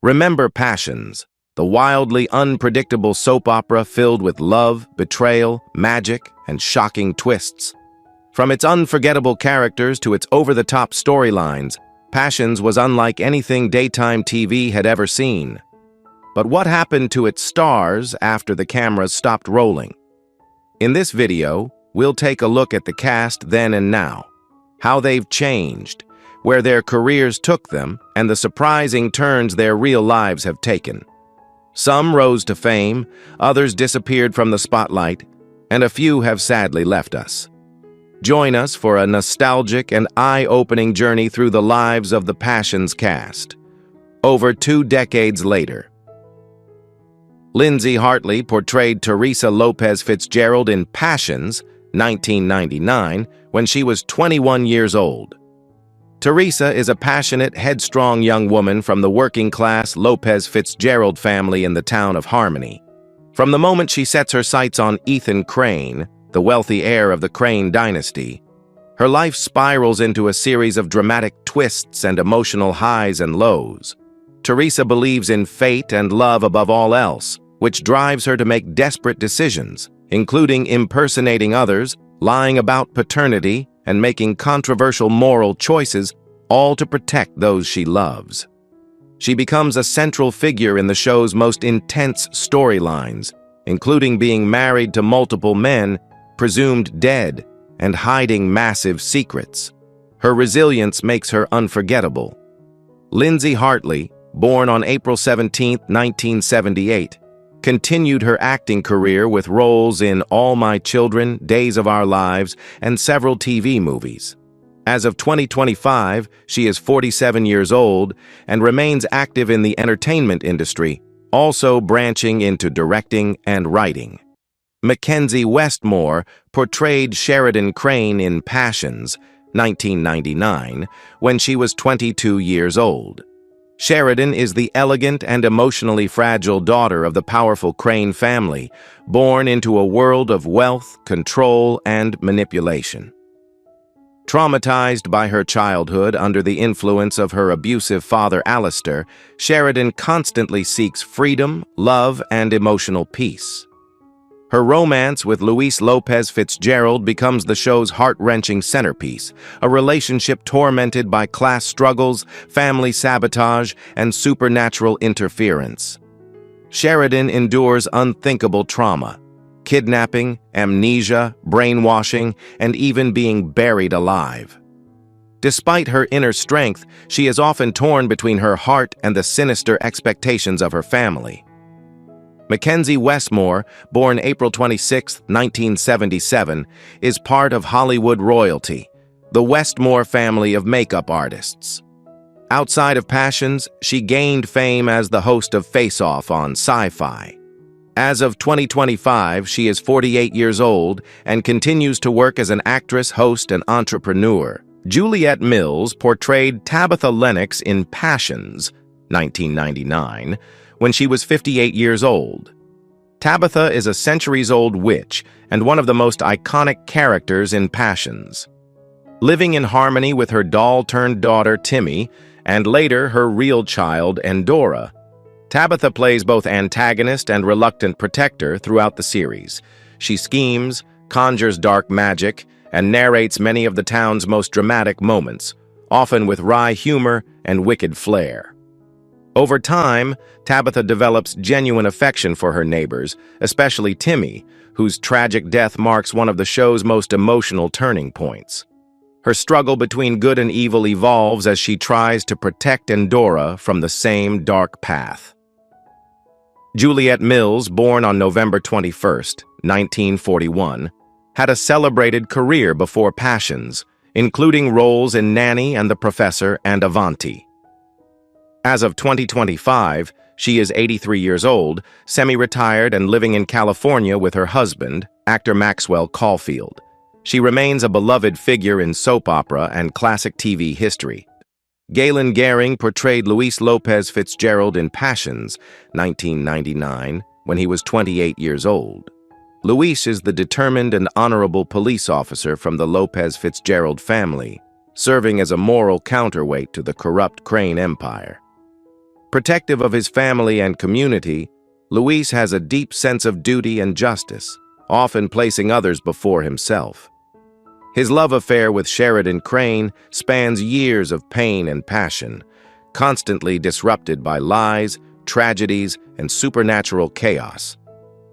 Remember Passions, the wildly unpredictable soap opera filled with love, betrayal, magic, and shocking twists. From its unforgettable characters to its over-the-top storylines, Passions was unlike anything daytime TV had ever seen. But what happened to its stars after the cameras stopped rolling? In this video, we'll take a look at the cast then and now, how they've changed, where their careers took them, and the surprising turns their real lives have taken. Some rose to fame, others disappeared from the spotlight, and a few have sadly left us. Join us for a nostalgic and eye-opening journey through the lives of the Passions cast. Over 2 decades later. Lindsay Hartley portrayed Teresa Lopez Fitzgerald in Passions, 1999, when she was 21 years old. Teresa is a passionate, headstrong young woman from the working-class Lopez Fitzgerald family in the town of Harmony. From the moment she sets her sights on Ethan Crane, the wealthy heir of the Crane dynasty, her life spirals into a series of dramatic twists and emotional highs and lows. Teresa believes in fate and love above all else, which drives her to make desperate decisions, including impersonating others, lying about paternity, and making controversial moral choices, all to protect those she loves. She becomes a central figure in the show's most intense storylines, including being married to multiple men, presumed dead, and hiding massive secrets. Her resilience makes her unforgettable. Lindsay Hartley, born on April 17, 1978, continued her acting career with roles in All My Children, Days of Our Lives, and several TV movies. As of 2025, she is 47 years old and remains active in the entertainment industry, also branching into directing and writing. McKenzie Westmore portrayed Sheridan Crane in Passions, 1999, when she was 22 years old. Sheridan is the elegant and emotionally fragile daughter of the powerful Crane family, born into a world of wealth, control, and manipulation. Traumatized by her childhood under the influence of her abusive father Alistair, Sheridan constantly seeks freedom, love, and emotional peace. Her romance with Luis Lopez Fitzgerald becomes the show's heart-wrenching centerpiece, a relationship tormented by class struggles, family sabotage, and supernatural interference. Sheridan endures unthinkable trauma: kidnapping, amnesia, brainwashing, and even being buried alive. Despite her inner strength, she is often torn between her heart and the sinister expectations of her family. McKenzie Westmore, born April 26, 1977, is part of Hollywood royalty, the Westmore family of makeup artists. Outside of Passions, she gained fame as the host of Face Off on Sci-Fi. As of 2025, she is 48 years old and continues to work as an actress, host, and entrepreneur. Juliet Mills portrayed Tabitha Lennox in Passions, 1999, when she was 58 years old. Tabitha is a centuries-old witch and one of the most iconic characters in Passions. Living in harmony with her doll-turned-daughter Timmy, and later her real child Endora, Tabitha plays both antagonist and reluctant protector throughout the series. She schemes, conjures dark magic, and narrates many of the town's most dramatic moments, often with wry humor and wicked flair. Over time, Tabitha develops genuine affection for her neighbors, especially Timmy, whose tragic death marks one of the show's most emotional turning points. Her struggle between good and evil evolves as she tries to protect Endora from the same dark path. Juliet Mills, born on November 21, 1941, had a celebrated career before Passions, including roles in Nanny and the Professor and Avanti. As of 2025, she is 83 years old, semi-retired and living in California with her husband, actor Maxwell Caulfield. She remains a beloved figure in soap opera and classic TV history. Galen Gering portrayed Luis Lopez Fitzgerald in Passions, 1999, when he was 28 years old. Luis is the determined and honorable police officer from the Lopez Fitzgerald family, serving as a moral counterweight to the corrupt Crane empire. Protective of his family and community, Luis has a deep sense of duty and justice, often placing others before himself. His love affair with Sheridan Crane spans years of pain and passion, constantly disrupted by lies, tragedies, and supernatural chaos.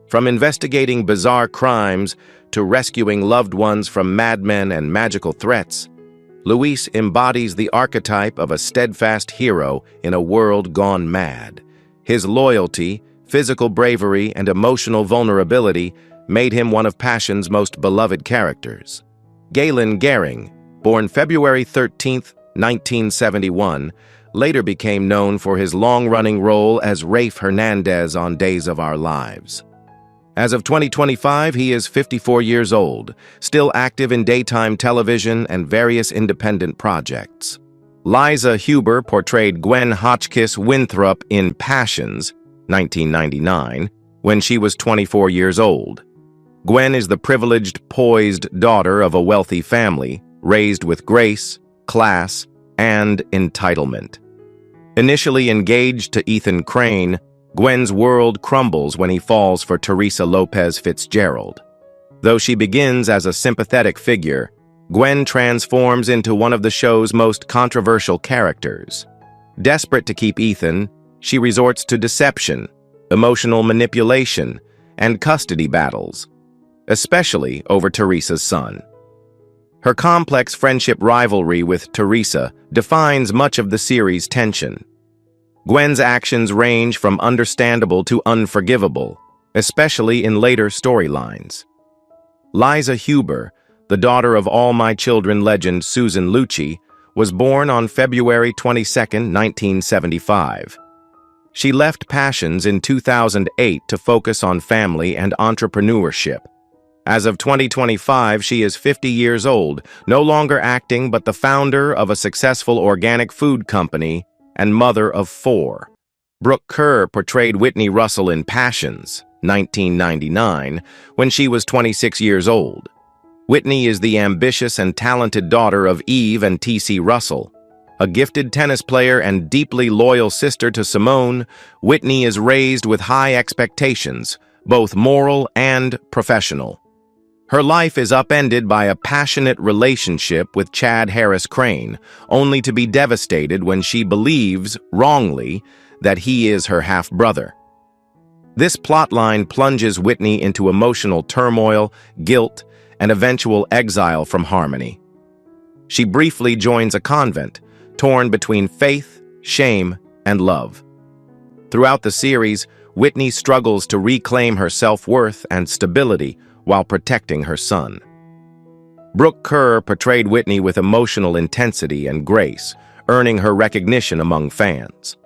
From investigating bizarre crimes to rescuing loved ones from madmen and magical threats, Luis embodies the archetype of a steadfast hero in a world gone mad. His loyalty, physical bravery, and emotional vulnerability made him one of passion's most beloved characters. Galen Gering, born February 13, 1971, later became known for his long-running role as Rafe Hernandez on Days of Our Lives. As of 2025, he is 54 years old, still active in daytime television and various independent projects. Liza Huber portrayed Gwen Hotchkiss Winthrop in Passions, 1999, when she was 24 years old. Gwen is the privileged, poised daughter of a wealthy family, raised with grace, class, and entitlement. Initially engaged to Ethan Crane, Gwen's world crumbles when he falls for Teresa Lopez Fitzgerald. Though she begins as a sympathetic figure, Gwen transforms into one of the show's most controversial characters. Desperate to keep Ethan, she resorts to deception, emotional manipulation, and custody battles, especially over Teresa's son. Her complex friendship rivalry with Teresa defines much of the series' tension. Gwen's actions range from understandable to unforgivable, especially in later storylines. Liza Huber, the daughter of All My Children legend Susan Lucci, was born on February 22, 1975. She left Passions in 2008 to focus on family and entrepreneurship. As of 2025, she is 50 years old, no longer acting but the founder of a successful organic food company and mother of 4. Brooke Kerr portrayed Whitney Russell in Passions, 1999, when she was 26 years old. Whitney is the ambitious and talented daughter of Eve and T.C. Russell. A gifted tennis player and deeply loyal sister to Simone, Whitney is raised with high expectations, both moral and professional. Her life is upended by a passionate relationship with Chad Harris Crane, only to be devastated when she believes, wrongly, that he is her half-brother. This plotline plunges Whitney into emotional turmoil, guilt, and eventual exile from Harmony. She briefly joins a convent, torn between faith, shame, and love. Throughout the series, Whitney struggles to reclaim her self-worth and stability while protecting her son. Brooke Kerr portrayed Whitney with emotional intensity and grace, earning her recognition among fans.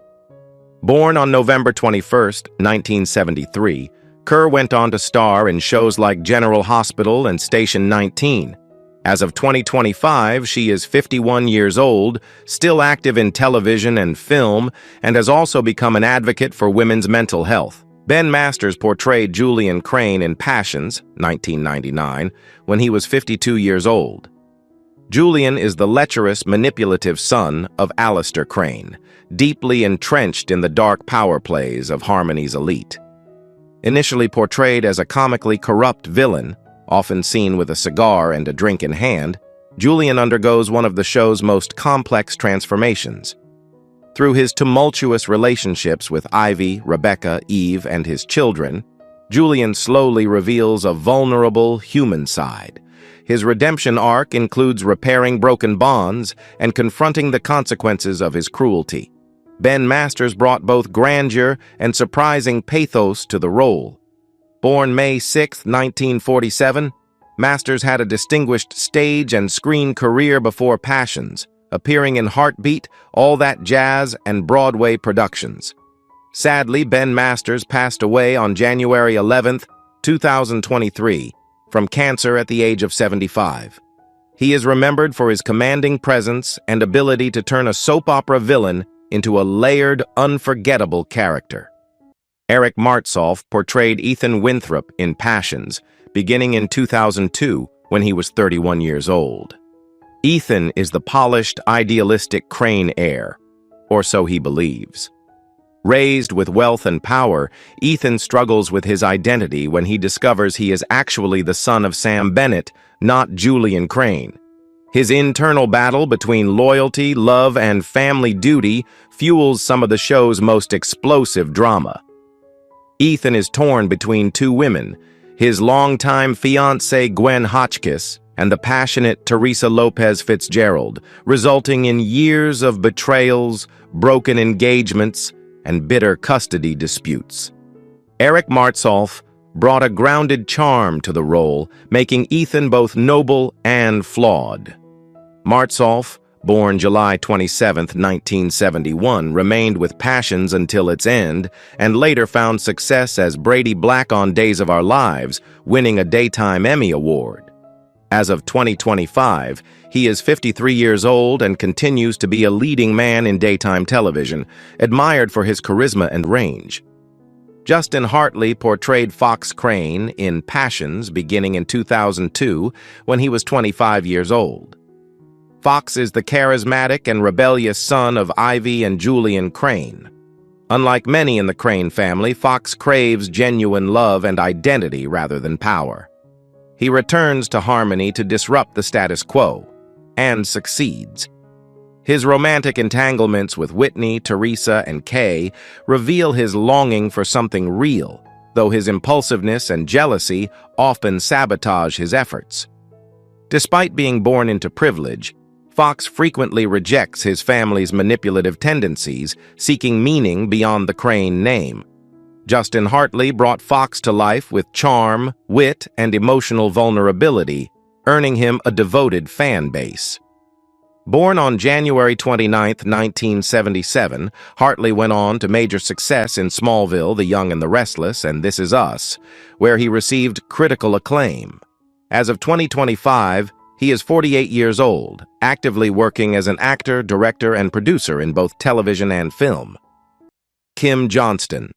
Born on November 21, 1973, Kerr went on to star in shows like General Hospital and Station 19. As of 2025, she is 51 years old, still active in television and film, and has also become an advocate for women's mental health. Ben Masters portrayed Julian Crane in Passions, 1999, when he was 52 years old. Julian is the lecherous, manipulative son of Alistair Crane, deeply entrenched in the dark power plays of Harmony's elite. Initially portrayed as a comically corrupt villain, often seen with a cigar and a drink in hand, Julian undergoes one of the show's most complex transformations. Through his tumultuous relationships with Ivy, Rebecca, Eve, and his children, Julian slowly reveals a vulnerable human side. His redemption arc includes repairing broken bonds and confronting the consequences of his cruelty. Ben Masters brought both grandeur and surprising pathos to the role. Born May 6, 1947, Masters had a distinguished stage and screen career before Passions, appearing in Heartbeat, All That Jazz, and Broadway productions. Sadly, Ben Masters passed away on January 11, 2023, from cancer at the age of 75. He is remembered for his commanding presence and ability to turn a soap opera villain into a layered, unforgettable character. Eric Martsolf portrayed Ethan Winthrop in Passions, beginning in 2002 when he was 31 years old. Ethan is the polished, idealistic Crane heir, or so he believes. Raised with wealth and power, Ethan struggles with his identity when he discovers he is actually the son of Sam Bennett, not Julian Crane. His internal battle between loyalty, love, and family duty fuels some of the show's most explosive drama. Ethan is torn between two women, his longtime fiancée Gwen Hotchkiss and the passionate Teresa Lopez Fitzgerald, resulting in years of betrayals, broken engagements, and bitter custody disputes. Eric Martsolf brought a grounded charm to the role, making Ethan both noble and flawed. Martsolf, born July 27, 1971, remained with Passions until its end, and later found success as Brady Black on Days of Our Lives, winning a Daytime Emmy Award. As of 2025, he is 53 years old and continues to be a leading man in daytime television, admired for his charisma and range. Justin Hartley portrayed Fox Crane in Passions beginning in 2002 when he was 25 years old. Fox is the charismatic and rebellious son of Ivy and Julian Crane. Unlike many in the Crane family, Fox craves genuine love and identity rather than power. He returns to Harmony to disrupt the status quo, and succeeds. His romantic entanglements with Whitney, Teresa, and Kay reveal his longing for something real, though his impulsiveness and jealousy often sabotage his efforts. Despite being born into privilege, Fox frequently rejects his family's manipulative tendencies, seeking meaning beyond the Crane name. Justin Hartley brought Fox to life with charm, wit, and emotional vulnerability, earning him a devoted fan base. Born on January 29, 1977, Hartley went on to major success in Smallville, The Young and the Restless, and This Is Us, where he received critical acclaim. As of 2025, he is 48 years old, actively working as an actor, director, and producer in both television and film. Kim Johnston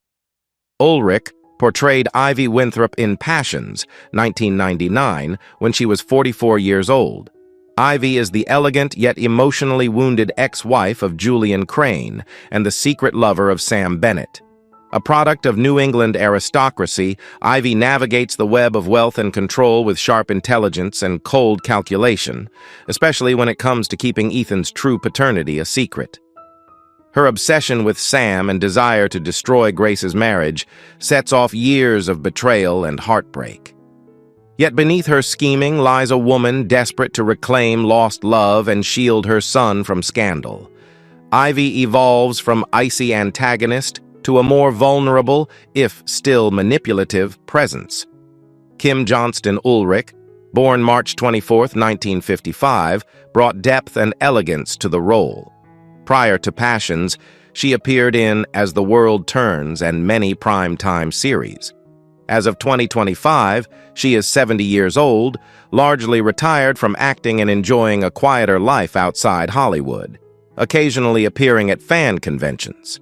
Ulrich portrayed Ivy Winthrop in Passions, 1999, when she was 44 years old. Ivy is the elegant yet emotionally wounded ex-wife of Julian Crane and the secret lover of Sam Bennett. A product of New England aristocracy, Ivy navigates the web of wealth and control with sharp intelligence and cold calculation, especially when it comes to keeping Ethan's true paternity a secret. Her obsession with Sam and desire to destroy Grace's marriage sets off years of betrayal and heartbreak. Yet beneath her scheming lies a woman desperate to reclaim lost love and shield her son from scandal. Ivy evolves from icy antagonist to a more vulnerable, if still manipulative, presence. Kim Johnston Ulrich, born March 24, 1955, brought depth and elegance to the role. Prior to Passions, she appeared in As the World Turns and many prime-time series. As of 2025, she is 70 years old, largely retired from acting and enjoying a quieter life outside Hollywood, occasionally appearing at fan conventions.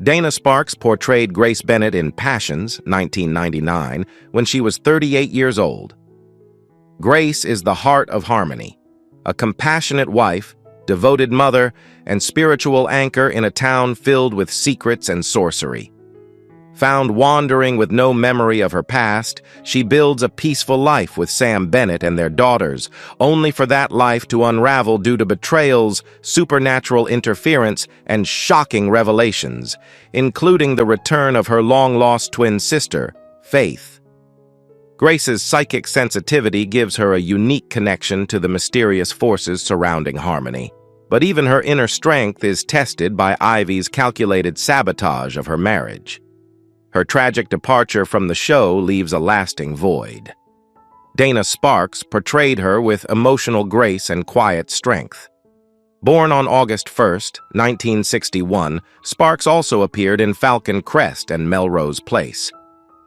Dana Sparks portrayed Grace Bennett in Passions, 1999, when she was 38 years old. Grace is the heart of Harmony, a compassionate wife, devoted mother, and spiritual anchor in a town filled with secrets and sorcery. Found wandering with no memory of her past, she builds a peaceful life with Sam Bennett and their daughters, only for that life to unravel due to betrayals, supernatural interference, and shocking revelations, including the return of her long-lost twin sister, Faith. Grace's psychic sensitivity gives her a unique connection to the mysterious forces surrounding Harmony. But even her inner strength is tested by Ivy's calculated sabotage of her marriage. Her tragic departure from the show leaves a lasting void. Dana Sparks portrayed her with emotional grace and quiet strength. Born on August 1, 1961, Sparks also appeared in Falcon Crest and Melrose Place.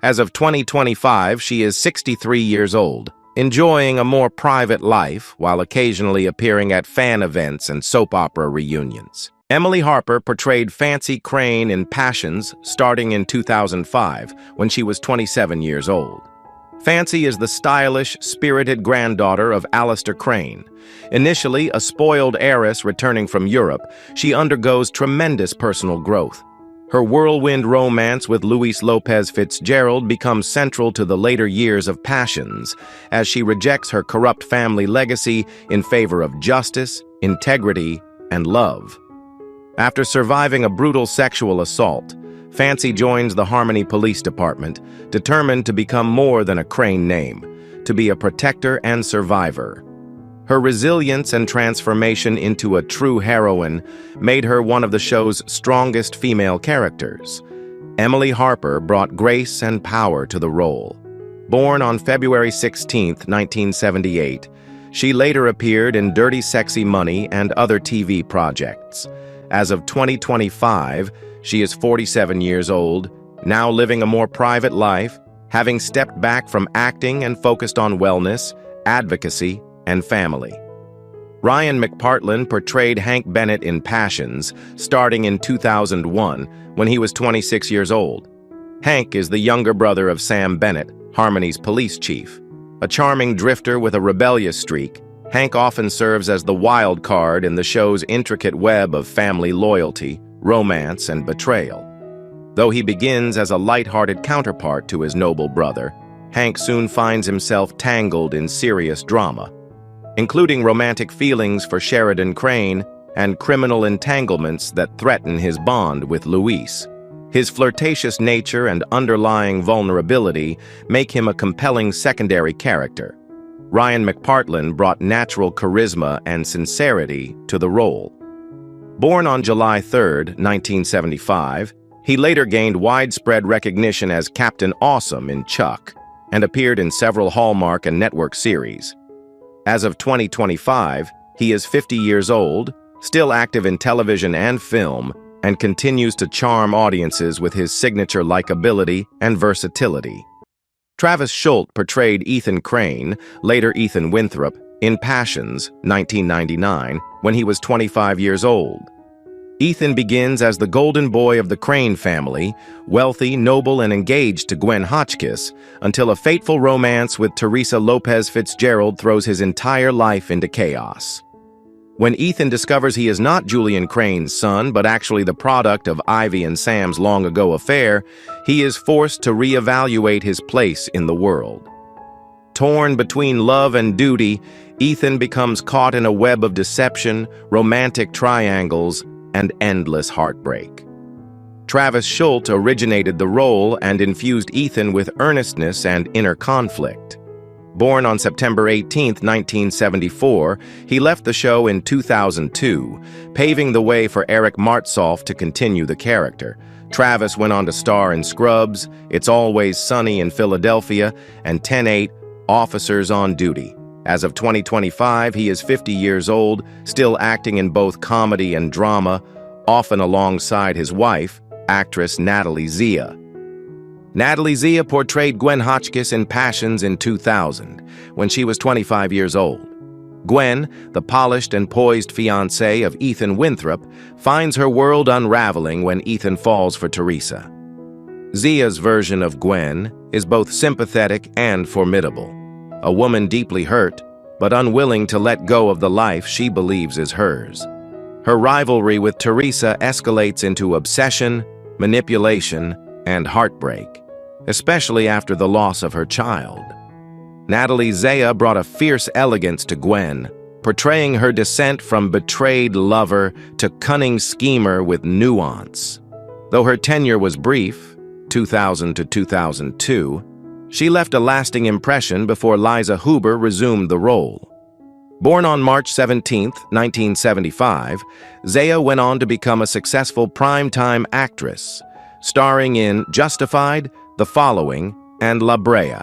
As of 2025, she is 63 years old, enjoying a more private life while occasionally appearing at fan events and soap opera reunions. Emily Harper portrayed Fancy Crane in Passions starting in 2005, when she was 27 years old. Fancy is the stylish, spirited granddaughter of Alistair Crane. Initially a spoiled heiress returning from Europe, she undergoes tremendous personal growth. Her whirlwind romance with Luis Lopez Fitzgerald becomes central to the later years of Passions, as she rejects her corrupt family legacy in favor of justice, integrity, and love. After surviving a brutal sexual assault, Fancy joins the Harmony Police Department, determined to become more than a Crane name, to be a protector and survivor. Her resilience and transformation into a true heroine made her one of the show's strongest female characters. Emily Harper brought grace and power to the role. Born on February 16, 1978, she later appeared in Dirty Sexy Money and other TV projects. As of 2025, she is 47 years old, now living a more private life, having stepped back from acting and focused on wellness, advocacy, and family. Ryan McPartlin portrayed Hank Bennett in Passions, starting in 2001, when he was 26 years old. Hank is the younger brother of Sam Bennett, Harmony's police chief. A charming drifter with a rebellious streak, Hank often serves as the wild card in the show's intricate web of family loyalty, romance, and betrayal. Though he begins as a light-hearted counterpart to his noble brother, Hank soon finds himself tangled in serious drama, including romantic feelings for Sheridan Crane and criminal entanglements that threaten his bond with Luis. His flirtatious nature and underlying vulnerability make him a compelling secondary character. Ryan McPartlin brought natural charisma and sincerity to the role. Born on July 3, 1975, he later gained widespread recognition as Captain Awesome in Chuck and appeared in several Hallmark and network series. As of 2025, he is 50 years old, still active in television and film, and continues to charm audiences with his signature likability and versatility. Travis Schuldt portrayed Ethan Crane, later Ethan Winthrop, in Passions, 1999, when he was 25 years old. Ethan begins as the golden boy of the Crane family, wealthy, noble, and engaged to Gwen Hotchkiss, until a fateful romance with Teresa Lopez Fitzgerald throws his entire life into chaos. When Ethan discovers he is not Julian Crane's son, but actually the product of Ivy and Sam's long-ago affair, he is forced to reevaluate his place in the world. Torn between love and duty, Ethan becomes caught in a web of deception, romantic triangles, and endless heartbreak. Travis Schuldt originated the role and infused Ethan with earnestness and inner conflict. Born on September 18, 1974, he left the show in 2002, paving the way for Eric Martsolf to continue the character. Travis went on to star in Scrubs, It's Always Sunny in Philadelphia, and 10-8, Officers on Duty. As of 2025, he is 50 years old, still acting in both comedy and drama, often alongside his wife, actress Natalie Zea. Natalie Zea portrayed Gwen Hotchkiss in Passions in 2000, when she was 25 years old. Gwen, the polished and poised fiancée of Ethan Winthrop, finds her world unraveling when Ethan falls for Teresa. Zea's version of Gwen is both sympathetic and formidable, a woman deeply hurt, but unwilling to let go of the life she believes is hers. Her rivalry with Teresa escalates into obsession, manipulation, and heartbreak, especially after the loss of her child. Natalie Zea brought a fierce elegance to Gwen, portraying her descent from betrayed lover to cunning schemer with nuance. Though her tenure was brief, 2000 to 2002, she left a lasting impression before Liza Huber resumed the role. Born on March 17, 1975, Zea went on to become a successful primetime actress, starring in Justified, The Following, and La Brea.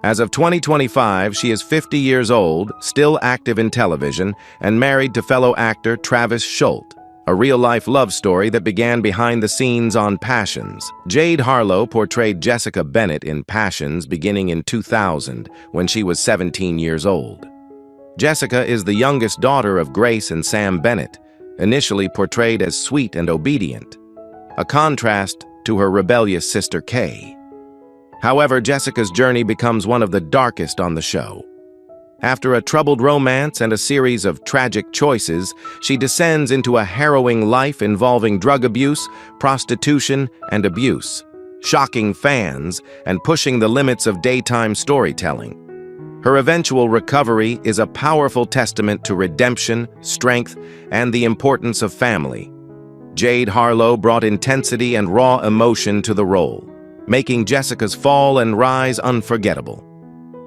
As of 2025, she is 50 years old, still active in television, and married to fellow actor Travis Schuldt, a real-life love story that began behind the scenes on Passions. Jade Harlow portrayed Jessica Bennett in Passions beginning in 2000, when she was 17 years old. Jessica is the youngest daughter of Grace and Sam Bennett, initially portrayed as sweet and obedient, a contrast to her rebellious sister Kay. However, Jessica's journey becomes one of the darkest on the show. After a troubled romance and a series of tragic choices, she descends into a harrowing life involving drug abuse, prostitution, and abuse, shocking fans and pushing the limits of daytime storytelling. Her eventual recovery is a powerful testament to redemption, strength, and the importance of family. Jade Harlow brought intensity and raw emotion to the role, making Jessica's fall and rise unforgettable.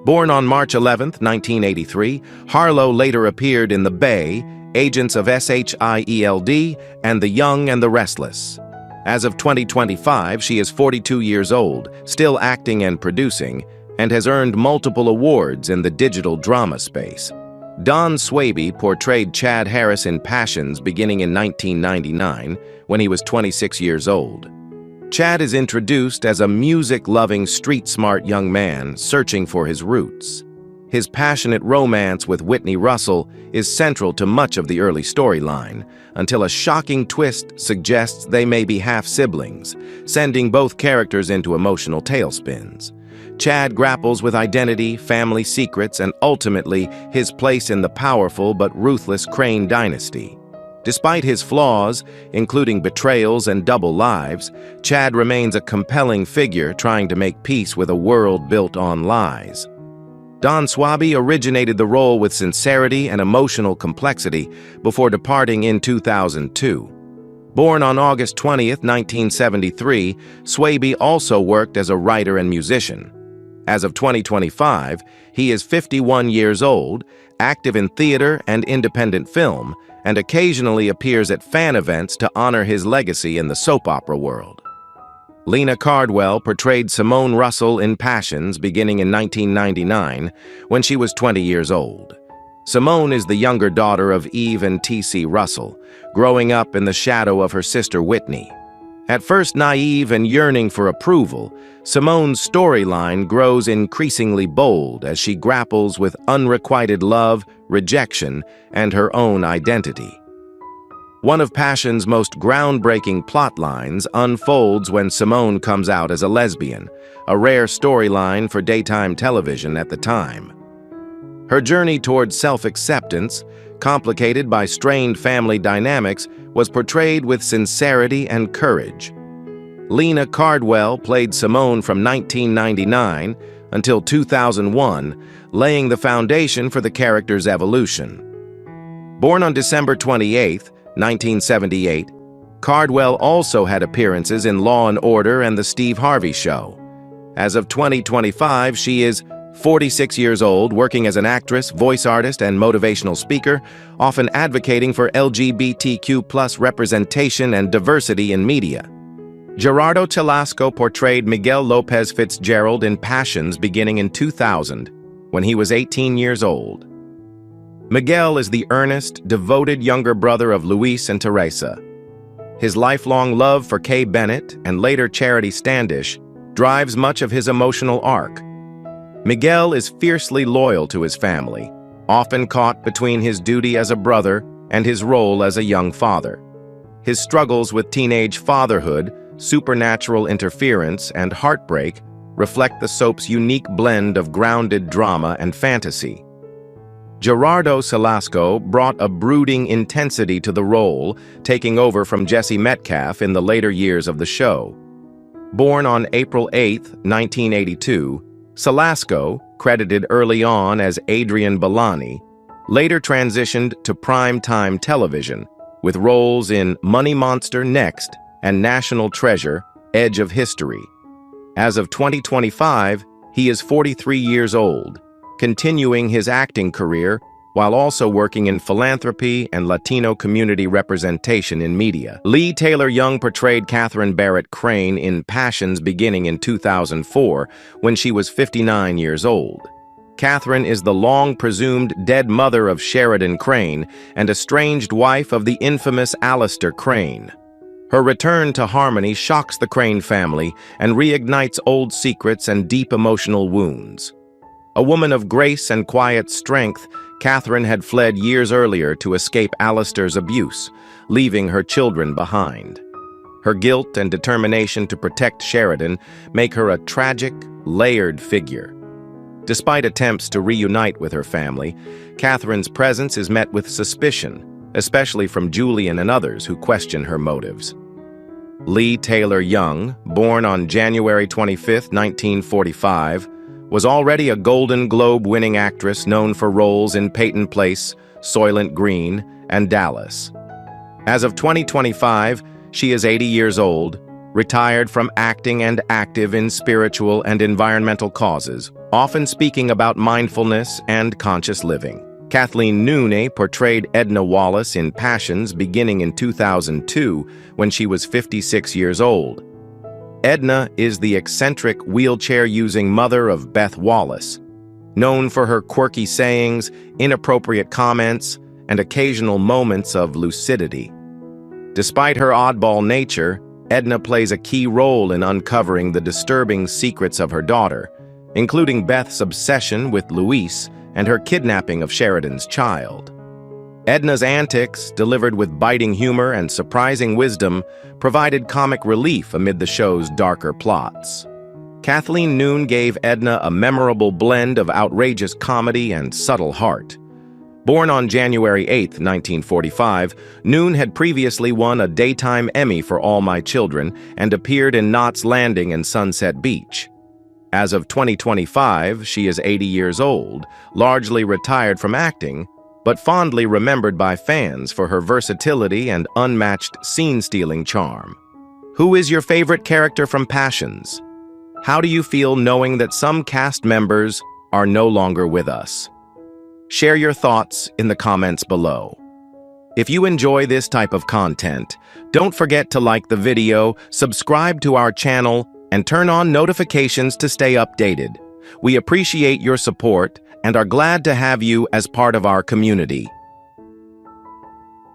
Born on March 11, 1983, Harlow later appeared in The Bay, Agents of Shield, and The Young and the Restless. As of 2025, she is 42 years old, still acting and producing, and has earned multiple awards in the digital drama space. Donn Swaby portrayed Chad Harris in Passions beginning in 1999, when he was 26 years old. Chad is introduced as a music-loving, street-smart young man searching for his roots. His passionate romance with Whitney Russell is central to much of the early storyline, until a shocking twist suggests they may be half-siblings, sending both characters into emotional tailspins. Chad grapples with identity, family secrets, and ultimately his place in the powerful but ruthless Crane dynasty. Despite his flaws, including betrayals and double lives, Chad remains a compelling figure trying to make peace with a world built on lies. Donn Swaby originated the role with sincerity and emotional complexity before departing in 2002. Born on August 20, 1973, Swaby also worked as a writer and musician. As of 2025, he is 51 years old, active in theater and independent film, and occasionally appears at fan events to honor his legacy in the soap opera world. Lena Cardwell portrayed Simone Russell in Passions beginning in 1999, when she was 20 years old. Simone is the younger daughter of Eve and T.C. Russell, growing up in the shadow of her sister Whitney. At first naive and yearning for approval, Simone's storyline grows increasingly bold as she grapples with unrequited love, rejection, and her own identity. One of Passion's most groundbreaking plot lines unfolds when Simone comes out as a lesbian, a rare storyline for daytime television at the time. Her journey towards self-acceptance, complicated by strained family dynamics, was portrayed with sincerity and courage. Lena Cardwell played Simone from 1999 until 2001, laying the foundation for the character's evolution. Born on December 28, 1978, Cardwell also had appearances in Law & Order and The Steve Harvey Show. As of 2025, she is 46 years old, working as an actress, voice artist, and motivational speaker, often advocating for LGBTQ+ representation and diversity in media. Gerardo Celasco portrayed Miguel Lopez Fitzgerald in Passions beginning in 2000, when he was 18 years old. Miguel is the earnest, devoted younger brother of Luis and Teresa. His lifelong love for Kay Bennett and later Charity Standish drives much of his emotional arc. Miguel is fiercely loyal to his family, often caught between his duty as a brother and his role as a young father. His struggles with teenage fatherhood, supernatural interference, and heartbreak reflect the soap's unique blend of grounded drama and fantasy. Gerardo Celasco brought a brooding intensity to the role, taking over from Jesse Metcalfe in the later years of the show. Born on April 8, 1982, Celasco, credited early on as Adrian Bellani, later transitioned to prime-time television, with roles in Money Monster Next and National Treasure, Edge of History. As of 2025, he is 43 years old, continuing his acting career while also working in philanthropy and Latino community representation in media. Leigh Taylor-Young portrayed Catherine Barrett Crane in Passions beginning in 2004, when she was 59 years old. Catherine is the long-presumed dead mother of Sheridan Crane and estranged wife of the infamous Alistair Crane. Her return to harmony shocks the Crane family and reignites old secrets and deep emotional wounds. A woman of grace and quiet strength, Catherine had fled years earlier to escape Alistair's abuse, leaving her children behind. Her guilt and determination to protect Sheridan make her a tragic, layered figure. Despite attempts to reunite with her family, Catherine's presence is met with suspicion, especially from Julian and others who question her motives. Leigh Taylor-Young, born on January 25, 1945, was already a Golden Globe-winning actress known for roles in Peyton Place, Soylent Green, and Dallas. As of 2025, she is 80 years old, retired from acting and active in spiritual and environmental causes, often speaking about mindfulness and conscious living. Kathleen Noone portrayed Edna Wallace in Passions beginning in 2002 when she was 56 years old. Edna is the eccentric, wheelchair-using mother of Beth Wallace, known for her quirky sayings, inappropriate comments, and occasional moments of lucidity. Despite her oddball nature, Edna plays a key role in uncovering the disturbing secrets of her daughter, including Beth's obsession with Luis and her kidnapping of Sheridan's child. Edna's antics, delivered with biting humor and surprising wisdom, provided comic relief amid the show's darker plots. Kathleen Noone gave Edna a memorable blend of outrageous comedy and subtle heart. Born on January 8, 1945, Noone had previously won a Daytime Emmy for All My Children and appeared in Knots Landing and Sunset Beach. As of 2025, she is 80 years old, largely retired from acting, but fondly remembered by fans for her versatility and unmatched scene-stealing charm. Who is your favorite character from Passions? How do you feel knowing that some cast members are no longer with us? Share your thoughts in the comments below. If you enjoy this type of content, don't forget to like the video, subscribe to our channel, and turn on notifications to stay updated. We appreciate your support and are glad to have you as part of our community.